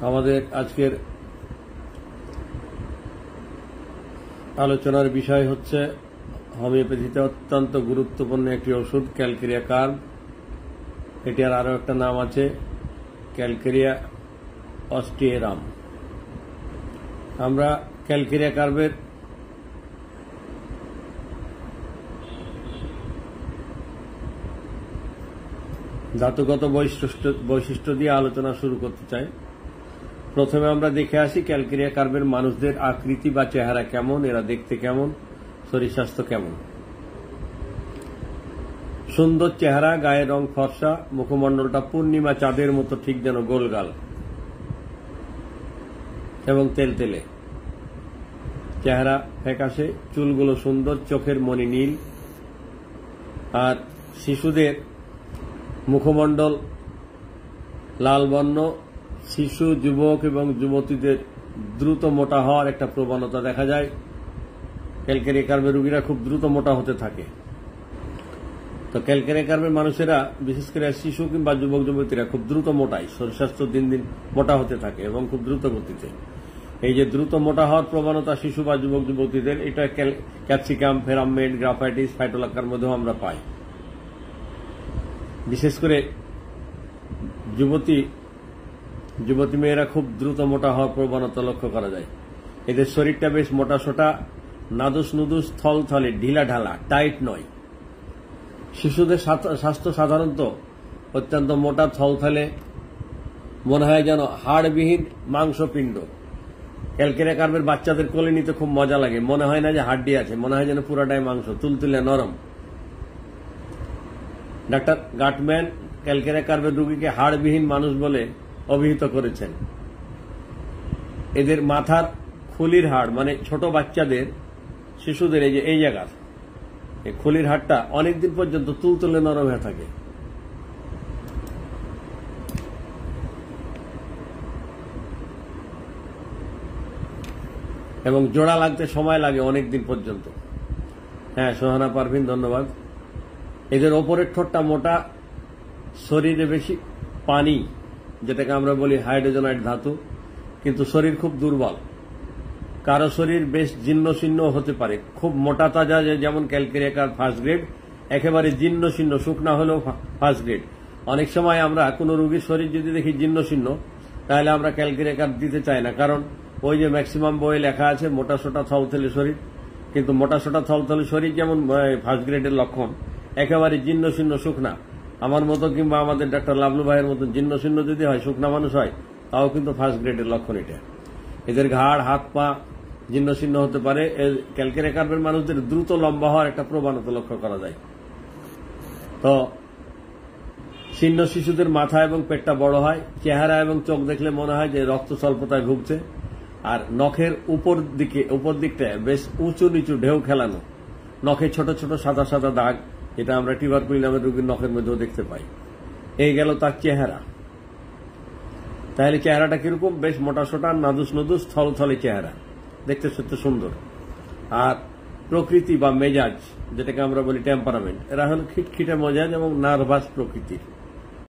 আমাদের আজকের আলোচনার বিষয় হচ্ছে হোমিওপ্যাথিতে অত্যন্ত গুরুত্বপূর্ণ একটি ওষুধ ক্যালকেরিয়া কার্ব। এটির আরো একটা নাম আছে ক্যালকেরিয়া অস্টিয়েরাম। আমরা ক্যালকেরিয়া কার্বের ধাতুগত বৈশিষ্ট্য দিয়ে আলোচনা শুরু করতে চাই। প্রথমে আমরা দেখে আসি ক্যালকেরিয়া কার্বের মানুষদের আকৃতি বা চেহারা কেমন, এরা দেখতে কেমন, শরীর স্বাস্থ্য কেমন। সুন্দর চেহারা, গায়ের রং ফর্সা, মুখমণ্ডলটা পূর্ণিমা চাঁদের মতো ঠিক যেন গোলগাল এবং তেলতেলে। চেহারা ফ্যাকাশে, চুলগুলো সুন্দর, চোখের মনি নীল। আর শিশুদের মুখমণ্ডল লাল বর্ণ। শিশু, যুবক এবং যুবতীদের দ্রুত মোটা হওয়ার একটা প্রবণতা দেখা যায়। ক্যালকেরিয়া কার্বের রোগীরা খুব দ্রুত মোটা হতে থাকে। তো ক্যালকেরিয়া কার্বের মানুষেরা, বিশেষ করে শিশু কিংবা যুবক যুবতীরা খুব দ্রুত মোটায়, শরীর স্বাস্থ্য দিন দিন মোটা হতে থাকে এবং খুব দ্রুত গতিতে। এই যে দ্রুত মোটা হওয়ার প্রবণতা শিশু বা যুবক যুবতীদের, এটা ক্যাপসিকাম, ফেরামমেট, গ্রাফাইটিস, ফাইটোলাক্কার মধ্যেও আমরা পাই। বিশেষ করে যুবতী মেয়েরা খুব দ্রুত মোটা হওয়ার প্রবণতা লক্ষ্য করা যায়। এদের শরীরটা বেশ মোটাসোটা, নাদুস নুদুস, থলথলে, ঢিলা ঢালা, টাইট নয়। শিশুদের স্বাস্থ্য সাধারণত অত্যন্ত মোটা, থলথলে, মনে হয় যেন হাড়বিহীন মাংসপিণ্ড। ক্যালকেরিয়া কার্বের বাচ্চাদের কোলে নিতে খুব মজা লাগে, মনে হয় না যে হাড্ডি আছে, মনে হয় যেন পুরাটাই মাংস, তুলতুলে নরম। ডাক্তার গাটম্যান ক্যালকেরিয়া কার্বের রোগীকে হাড়বিহীন মানুষ বলে অভিহিত করেছেন। এদের মাথার খুলির হাড়, মানে ছোট বাচ্চাদের, শিশুদের এই জায়গার এই খুলির হাড়টা অনেকদিন পর্যন্ত তুলতুলে নরম হয়ে থাকে। এবং জোড়া লাগতে সময় লাগে অনেকদিন পর্যন্ত। হ্যাঁ, সোহানা পারভিন, ধন্যবাদ। এদের ওপরের ঠোঁটটা মোটা, শরীরে বেশি পানি, যেটাকে আমরা বলি হাইড্রোজেনাইড ধাতু, কিন্তু শরীর খুব দুর্বল। কারো শরীর বেশ জীর্ণ শীর্ণ হতে পারে। খুব মোটা তাজা, যেমন ক্যালকেরিয়া কার্ব ফার্স্ট গ্রেড, একেবারে জীর্ণ শীর্ণ, শুকনা হলেও ফার্স্ট গ্রেড। অনেক সময় আমরা কোনো রোগীর শরীর যদি দেখি জীর্ণ শীর্ণ, তাহলে আমরা ক্যালকেরিয়া কার্ব দিতে চাই না, কারণ ওই যে ম্যাক্সিমাম বইয়ে লেখা আছে মোটাসোটা থলথলে শরীর। কিন্তু মোটাসোটা থলথলে শরীর যেমন ফার্স্ট গ্রেডের লক্ষণ, একেবারে জীর্ণ শীর্ণ শুকনা, আমার মতো কিংবা আমাদের ডাক্তার লাবলু ভাইয়ের মতো জীর্ণ শীর্ণ যদি হয়, শুকনা মানুষ হয়, তাও কিন্তু ফার্স্ট গ্রেডের লক্ষণ এটা। এদের ঘাড়, হাত পা জীর্ণ শীর্ণ হতে পারে। ক্যালকেরিয়া কার্বের মানুষদের দ্রুত লম্বা হওয়ার একটা প্রবণতা লক্ষ্য করা যায়। তো শীর্ণ শিশুদের মাথা এবং পেটটা বড় হয়। চেহারা এবং চোখ দেখলে মনে হয় যে রক্ত স্বল্পতায় ভুগছে। আর নখের উপর দিকটায় বেশ উঁচু নিচু ঢেউ খেলানো, নখে ছোট ছোট সাদা সাদা দাগ, যেটা আমরা টিউবারকুলি নামের রোগীর নখের মধ্যেও দেখতে পাই। এই গেল তার চেহারা। তাহলে চেহারাটা কিরকম? বেশ মোটাসোটা, নাদুস নদুস, থলথলে চেহারা, দেখতে সত্যি সুন্দর। আর প্রকৃতি বা মেজাজ, যেটাকে আমরা বলি টেম্পারামেন্ট, এরা হল খিটখিটে মেজাজ এবং নার্ভাস প্রকৃতির।